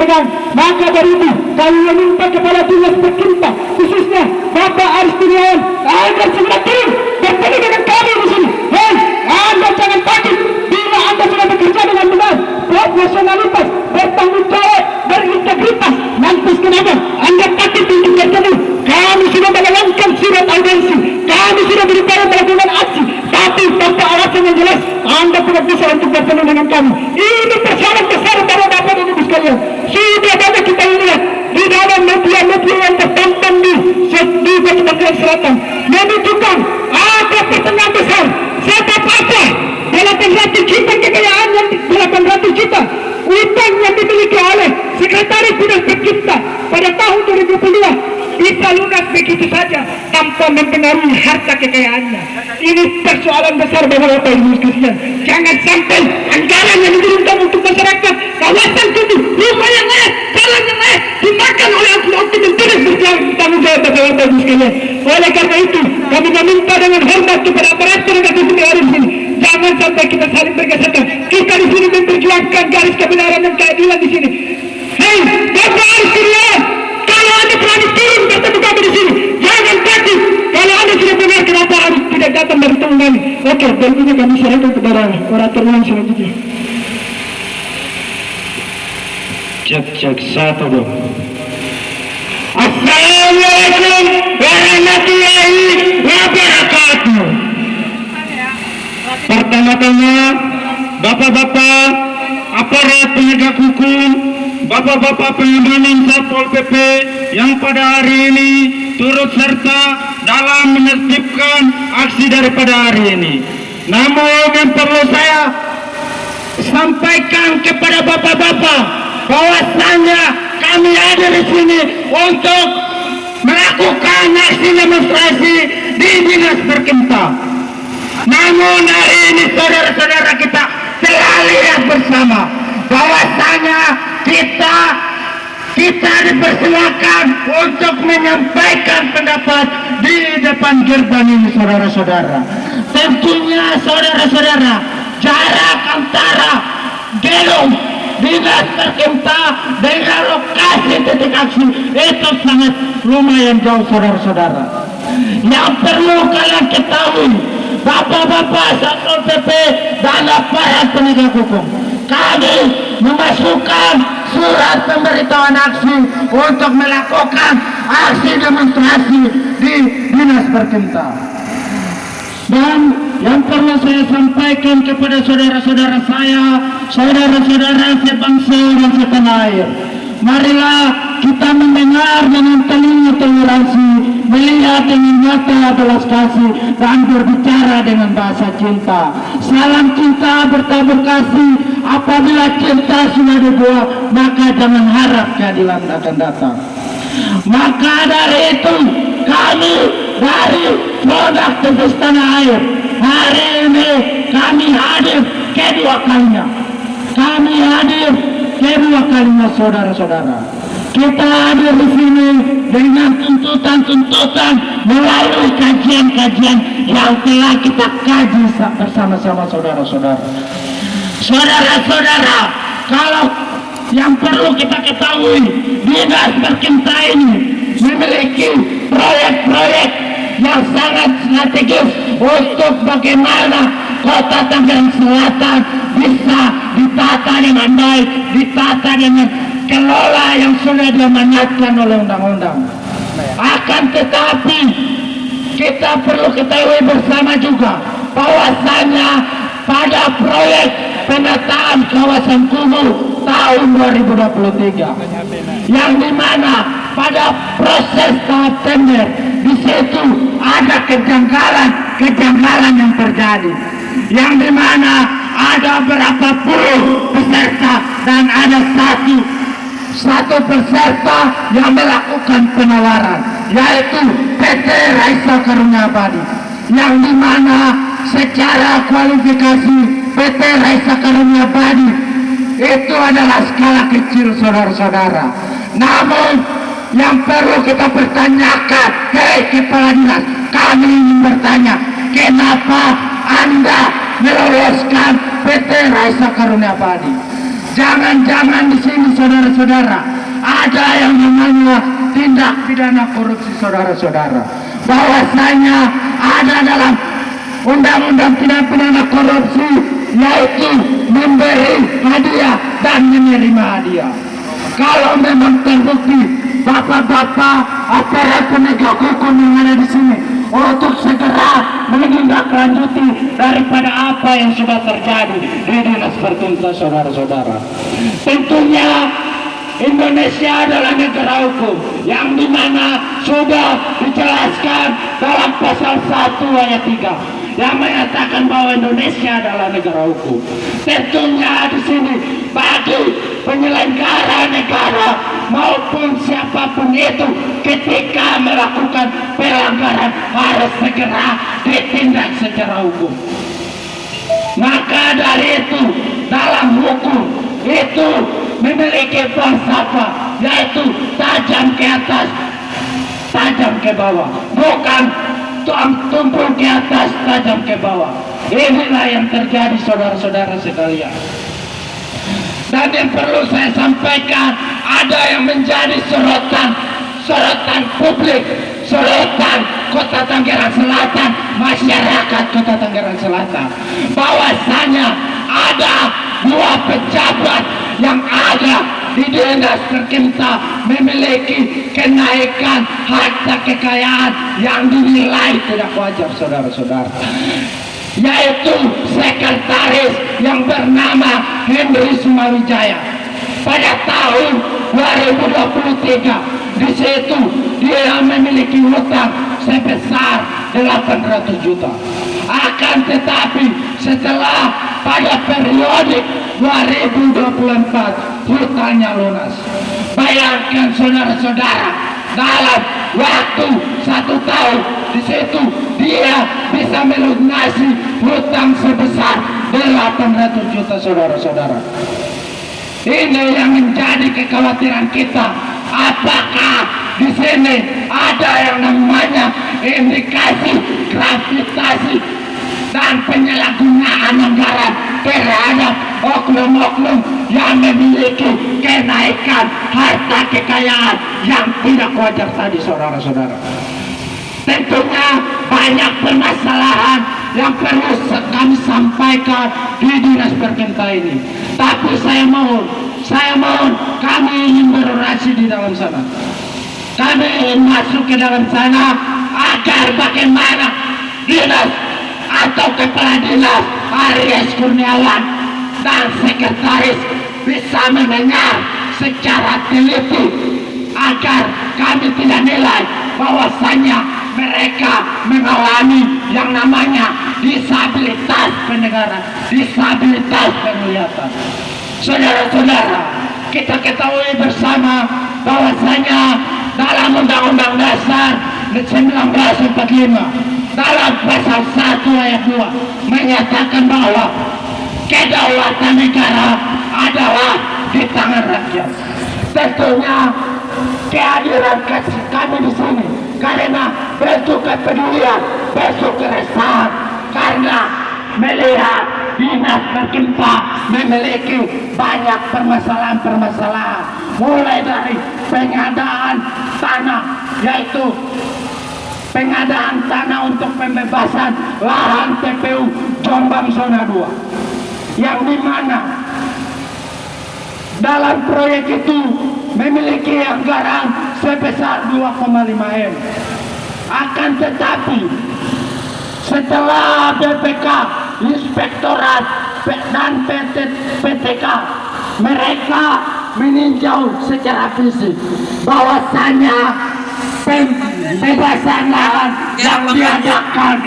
persidangan. Maka dari itu kami meminta kepada Dinas Perkinta, khususnya Bapak Aris Kurniawan, agar segera turun bertemu dengan kami di sini. Hei, Anda jangan takut. Bila Anda sudah bekerja dengan benar, profesionalitas, bertanggung jawab, berintegritas, lantas kenapa Anda takut untuk bertemu? Kami sudah melayangkan surat audiensi, kami sudah berupaya melakukan aksi, tapi tanpa alasan yang jelas Anda tidak bisa untuk bertemu dengan kami. Ini persoalan besar para Bapak dan Ibu sekalian. Sudah banyak kita lihat di dalam media-media yang tertonton di bagian selatan menunjukkan ada pertengahan besar. Sebab apa? 800 juta kekayaan yang 800 juta utang yang dimiliki oleh Sekretaris Dinas Perkinta pada tahun 2002 bisa lunas begitu saja tanpa mempengaruhi harta kekayaannya. Ini persoalan besar Bapak Ibu sekalian. Jangan sampai anggaran yang diturunkan untuk masyarakat kawasan itu, rumah yang layak, jalan yang layak dimakan oleh oknum yang tidak bertanggung jawab Bapak Ibu sekalian. Oleh karena itu kami meminta dengan hormat kepada aparat penegak hukum yang ada di sini, jangan sampai kita saling bergesekan. Kita di sini memperjuangkan garis kebenaran dan keadilan di sini. Hei, Bapak Aris Kurniawan, kalau Anda berani turun bertemu kami di sini, jangan takut. Kalau Anda sudah benar, kenapa Anda tidak datang bertemu kami? Oke, dan ini kami serahkan kepada orator yang selanjutnya. Cek satu dong. Assalamualaikum warahmatullahi wabarakatuh. Pertama-tama, bapak-bapak aparat penegak hukum, bapak-bapak pengamanan Satpol PP yang pada hari ini turut serta dalam menertibkan aksi daripada hari ini. Namun yang perlu saya sampaikan kepada bapak-bapak bahwasanya kami ada di sini untuk melakukan aksi demonstrasi di Dinas Perkinta. Namun hari ini saudara-saudara kita telah lihat bersama bahwasanya kita dipersilakan untuk menyampaikan pendapat di depan gerbang ini saudara-saudara. Tentunya saudara-saudara, jarak antara gedung Dinas Perkinta dengan lokasi titik aksi itu sangat lumayan jauh saudara-saudara. Yang perlu kalian ketahui, bapak-bapak Satpol PP dan aparat penegak hukum, kami memasukkan surat pemberitahuan aksi untuk melakukan aksi demonstrasi di Dinas Perkinta. Dan yang perlu saya sampaikan kepada saudara-saudara saya, saudara-saudara sebangsa dan setanah air, marilah kita mendengar dengan telinga toleransi, melihat dengan mata belas kasih, dan berbicara dengan bahasa cinta. Salam cinta bertabur kasih. Apabila cinta sudah dibuat, maka jangan harap keadilan akan datang. Maka dari itu kami dari produk aktivis tanah air hari ini kami hadir kedua kalinya. Kami hadir kedua kalinya saudara-saudara. Kita hadir di sini dengan tuntutan-tuntutan melalui kajian-kajian yang telah kita kaji bersama-sama saudara-saudara. Saudara-saudara, kalau yang perlu kita ketahui, Dinas Perkinta ini memiliki proyek-proyek yang sangat strategis untuk bagaimana Kota Tangerang Selatan bisa ditata dengan baik, ditata dengan kelola yang sudah diamanatkan oleh undang-undang. Akan tetapi kita perlu ketahui bersama juga bahwasanya pada proyek penataan kawasan kumuh tahun 2023 yang dimana pada proses tahap tender di situ ada kejanggalan yang terjadi, yang dimana ada berapa puluh peserta dan ada satu peserta yang melakukan penawaran, yaitu PT Raisa Karunia Abadi, yang dimana secara kualifikasi PT Raisa Karunia Abadi itu adalah skala kecil saudara-saudara. Namun yang perlu kita pertanyakan, hei kepala dinas, kami ingin bertanya, kenapa Anda meloloskan PT Raisa Karunia Abadi? Jangan-jangan di sini saudara-saudara ada yang namanya tindak pidana korupsi saudara-saudara. Bahwasanya ada dalam undang-undang tindak pidana korupsi yaitu memberi hadiah dan menerima hadiah. Kalau memang terbukti bapak-bapak aparat penegak hukum yang ada di sini untuk segera menindaklanjuti daripada apa yang sudah terjadi di Dinas Pertinta saudara-saudara. Tentunya Indonesia adalah negara hukum yang dimana sudah dijelaskan dalam pasal 1 ayat 3 yang menyatakan bahwa Indonesia adalah negara hukum. Tentunya di sini bagi penyelenggara negara maupun siapapun itu ketika melakukan pelanggaran harus segera ditindak secara hukum. Maka dari itu dalam hukum itu memiliki falsafah yaitu tajam ke atas, tajam ke bawah, bukan tumpul ke atas, tajam ke bawah. Inilah yang terjadi saudara-saudara sekalian. Dan yang perlu saya sampaikan, ada yang menjadi sorotan publik, sorotan Kota Tangerang Selatan, masyarakat Kota Tangerang Selatan, bahwasanya ada 2 pejabat yang ada di Dinas Pertinta memiliki kenaikan harta kekayaan yang dinilai tidak wajar saudara-saudara, yaitu sekretaris yang bernama Henry Sumawijaya. Pada tahun 2023 di situ dia memiliki hutang sebesar 800 juta. Akan tetapi setelah pada periode 2024 hutangnya lunas. Bayangkan saudara-saudara, dalam waktu 1 tahun di situ dia bisa melunasi hutang sebesar 800 juta saudara-saudara. Ini yang menjadi kekhawatiran kita. Apakah di sini ada yang namanya indikasi gravitasi dan penyalahgunaan anggaran terhadap oknum-oknum yang memiliki kenaikan harta kekayaan yang tidak wajar tadi saudara-saudara? Tentunya banyak permasalahan yang perlu kami sampaikan di Dinas Pertinta ini. Tapi saya mohon kami ingin berorasi di dalam sana. Kami ingin masuk ke dalam sana agar bagaimana dinas atau kepala dinas Aries Kurniawan dan sekretaris bisa mendengar secara teliti agar kami tidak nilai bahwasanya mereka mengalami yang namanya disabilitas pendengaran, disabilitas penglihatan. Saudara-saudara, kita ketahui bersama bahwasanya dalam Undang-Undang Dasar 1945 dalam pasal 1 ayat 2 menyatakan bahwa kedaulatan negara adalah di tangan rakyat. Tentunya kehadiran kami di sini karena bentuk kepedulian, bentuk keresahan karena melihat Dinas Pertinta memiliki banyak permasalahan-permasalahan, mulai dari pengadaan tanah, yaitu pengadaan tanah untuk pembebasan lahan TPU Jombang Zona 2, yang dimana dalam proyek itu memiliki anggaran sebesar 2,5 M. Akan tetapi setelah BPK, Inspektorat dan PTK mereka meninjau secara fisik bahwasanya pembebasan lahan yang diadakan